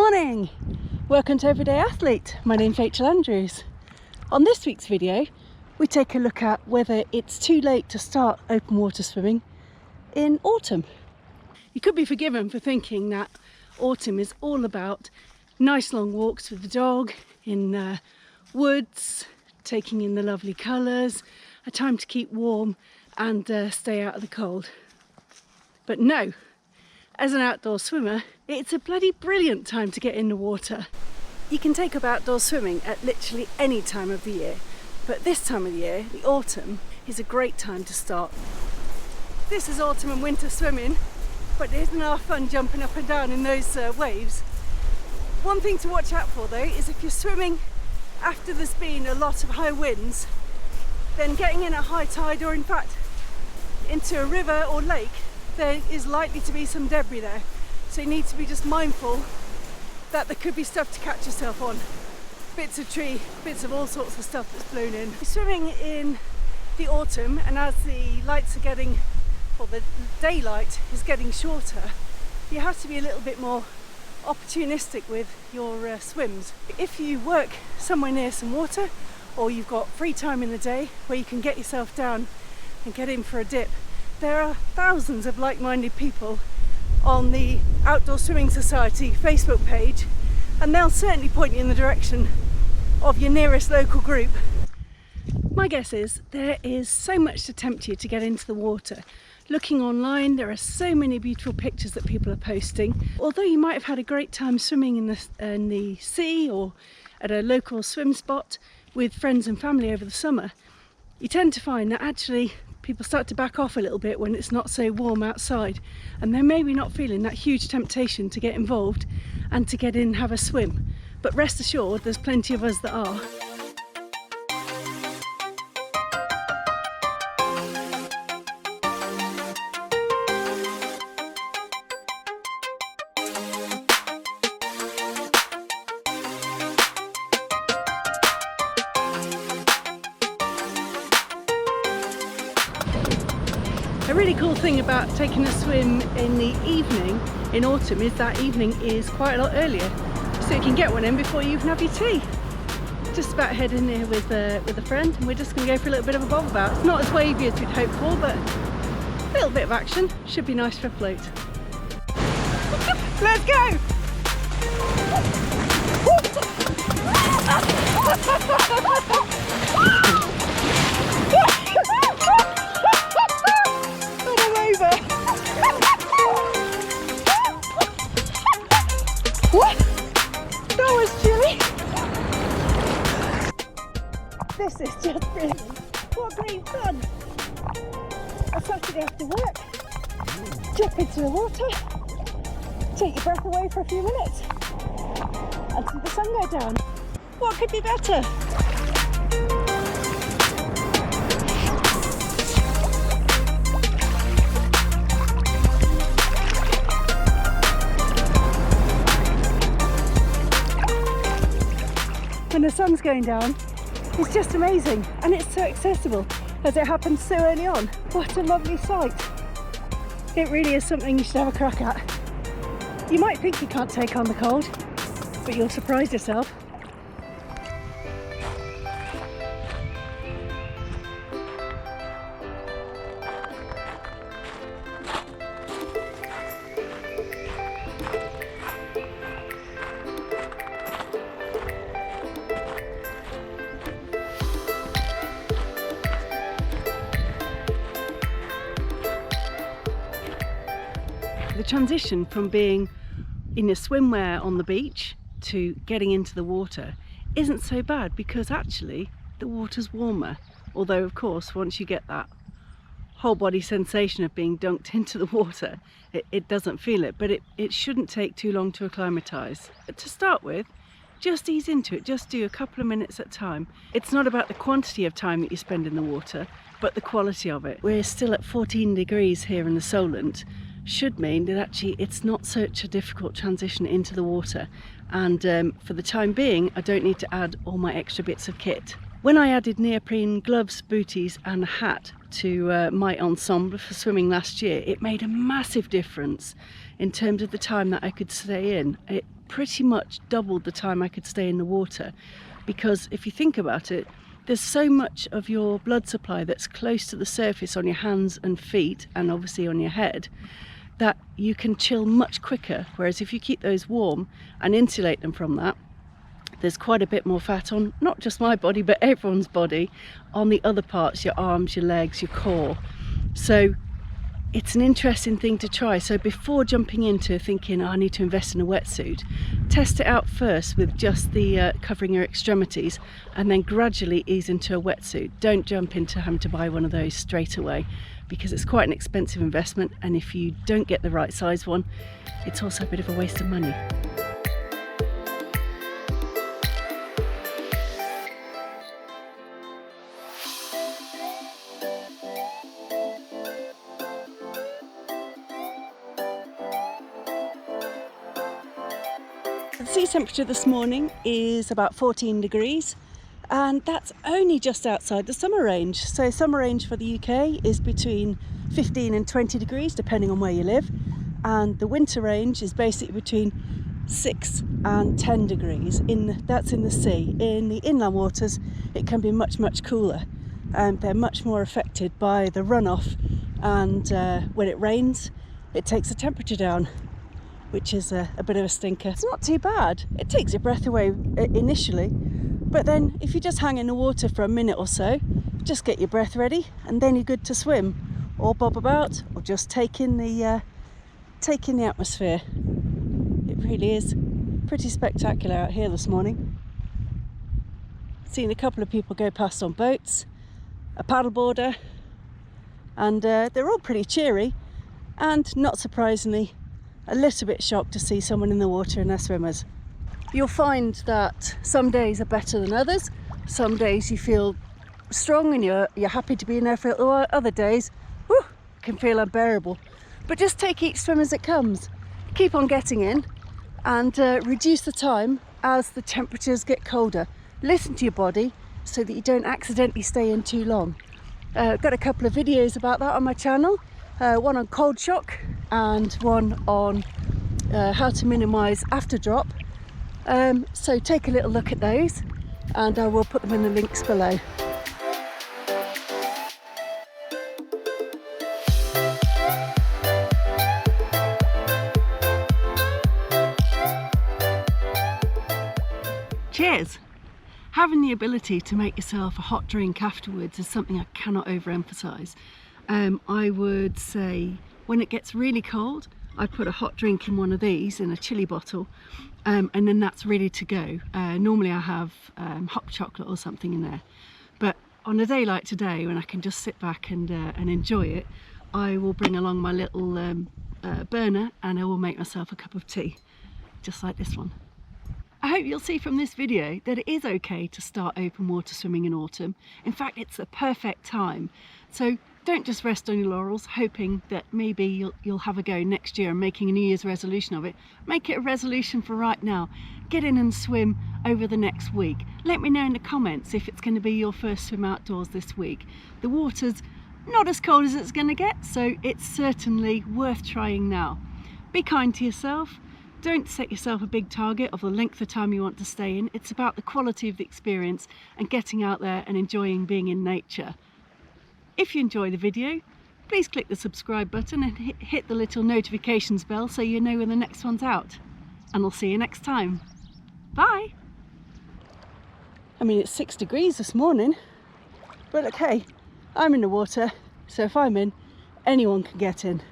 Morning! Welcome to Everyday Athlete. My name's Rachel Andrews. On this week's video, we take a look at whether it's too late to start open water swimming in autumn. You could be forgiven for thinking that autumn is all about nice long walks with the dog in woods, taking in the lovely colours, a time to keep warm and stay out of the cold. But no, as an outdoor swimmer, it's a bloody brilliant time to get in the water. You can take up outdoor swimming at literally any time of the year, but this time of the year, the autumn, is a great time to start. This is autumn and winter swimming, but isn't our fun jumping up and down in those waves? One thing to watch out for though is if you're swimming after there's been a lot of high winds, then getting in at high tide, or in fact into a river or lake, there is likely to be some debris there. So you need to be just mindful that there could be stuff to catch yourself on. Bits of tree, bits of all sorts of stuff that's blown in. Swimming in the autumn, and as the lights are getting, or the daylight is getting shorter, you have to be a little bit more opportunistic with your swims. If you work somewhere near some water, or you've got free time in the day where you can get yourself down and get in for a dip, there are thousands of like-minded people on the Outdoor Swimming Society Facebook page, and they'll certainly point you in the direction of your nearest local group. My guess is there is so much to tempt you to get into the water. Looking online, there are so many beautiful pictures that people are posting. Although you might have had a great time swimming in the sea or at a local swim spot with friends and family over the summer, you tend to find that actually people start to back off a little bit when it's not so warm outside, and they're maybe not feeling that huge temptation to get involved and to get in and have a swim. But rest assured, there's plenty of us that are. A really cool thing about taking a swim in the evening in autumn is that evening is quite a lot earlier, so you can get one in before you even have your tea. Just about heading here with a friend, and we're just going to go for a little bit of a bob about. It's not as wavy as we'd hoped for, but a little bit of action should be nice for a float. Let's go! What? That was chilly. This is just brilliant. What great fun. A Saturday after work. Jump into the water, take your breath away for a few minutes, and see the sun go down. What could be better? When the sun's going down, it's just amazing, and it's so accessible as it happens so early on. What a lovely sight. It really is something you should have a crack at. You might think you can't take on the cold, but you'll surprise yourself. The transition from being in a swimwear on the beach to getting into the water isn't so bad, because actually the water's warmer. Although of course once you get that whole body sensation of being dunked into the water, it doesn't feel it, but it shouldn't take too long to acclimatise. But to start with, just ease into it, just do a couple of minutes at a time. It's not about the quantity of time that you spend in the water, but the quality of it. We're still at 14 degrees here in the Solent, should mean that actually it's not such a difficult transition into the water, and for the time being I don't need to add all my extra bits of kit. When I added neoprene gloves, booties and a hat to my ensemble for swimming last year, it made a massive difference in terms of the time that I could stay in. It pretty much doubled the time I could stay in the water, because if you think about it, there's so much of your blood supply that's close to the surface on your hands and feet, and obviously on your head, that you can chill much quicker. Whereas if you keep those warm and insulate them from that, there's quite a bit more fat on not just my body but everyone's body, on the other parts, your arms, your legs, your core. So it's an interesting thing to try. So before jumping into thinking, oh, I need to invest in a wetsuit, test it out first with just the covering your extremities, and then gradually ease into a wetsuit. Don't jump into having to buy one of those straight away, because it's quite an expensive investment, and if you don't get the right size one, it's also a bit of a waste of money. The sea temperature this morning is about 14 degrees, and that's only just outside the summer range. So summer range for the UK is between 15 and 20 degrees depending on where you live, and the winter range is basically between 6 and 10 degrees. That's in the sea. In the inland waters it can be much cooler, and they're much more affected by the runoff, and when it rains it takes the temperature down, which is a bit of a stinker. It's not too bad. It takes your breath away initially, but then if you just hang in the water for a minute or so, just get your breath ready, and then you're good to swim or bob about, or just take in the atmosphere. It really is pretty spectacular out here this morning. Seen a couple of people go past on boats, a paddleboarder, and they're all pretty cheery, and not surprisingly a little bit shocked to see someone in the water and their swimmers. You'll find that some days are better than others. Some days you feel strong and you're happy to be in there for a little while. Other days, whew, can feel unbearable. But just take each swim as it comes. Keep on getting in, and reduce the time as the temperatures get colder. Listen to your body so that you don't accidentally stay in too long. I've got a couple of videos about that on my channel. One on cold shock and one on how to minimise after drop. So take a little look at those, and I will put them in the links below. Cheers! Having the ability to make yourself a hot drink afterwards is something I cannot overemphasise. I would say when it gets really cold, I'd put a hot drink in one of these in a chilli bottle, and then that's ready to go. Normally I have hot chocolate or something in there, but on a day like today when I can just sit back and enjoy it, I will bring along my little burner, and I will make myself a cup of tea, just like this one. I hope you'll see from this video that it is okay to start open water swimming in autumn. In fact, it's the perfect time. So don't just rest on your laurels hoping that maybe you'll have a go next year and making a New Year's resolution of it. Make it a resolution for right now. Get in and swim over the next week. Let me know in the comments if it's going to be your first swim outdoors this week. The water's not as cold as it's going to get, so it's certainly worth trying now. Be kind to yourself. Don't set yourself a big target of the length of time you want to stay in. It's about the quality of the experience and getting out there and enjoying being in nature. If you enjoy the video, please click the subscribe button and hit the little notifications bell so you know when the next one's out. And I'll see you next time. Bye! I mean, it's 6 degrees this morning, but look, hey, I'm in the water, so if I'm in, anyone can get in.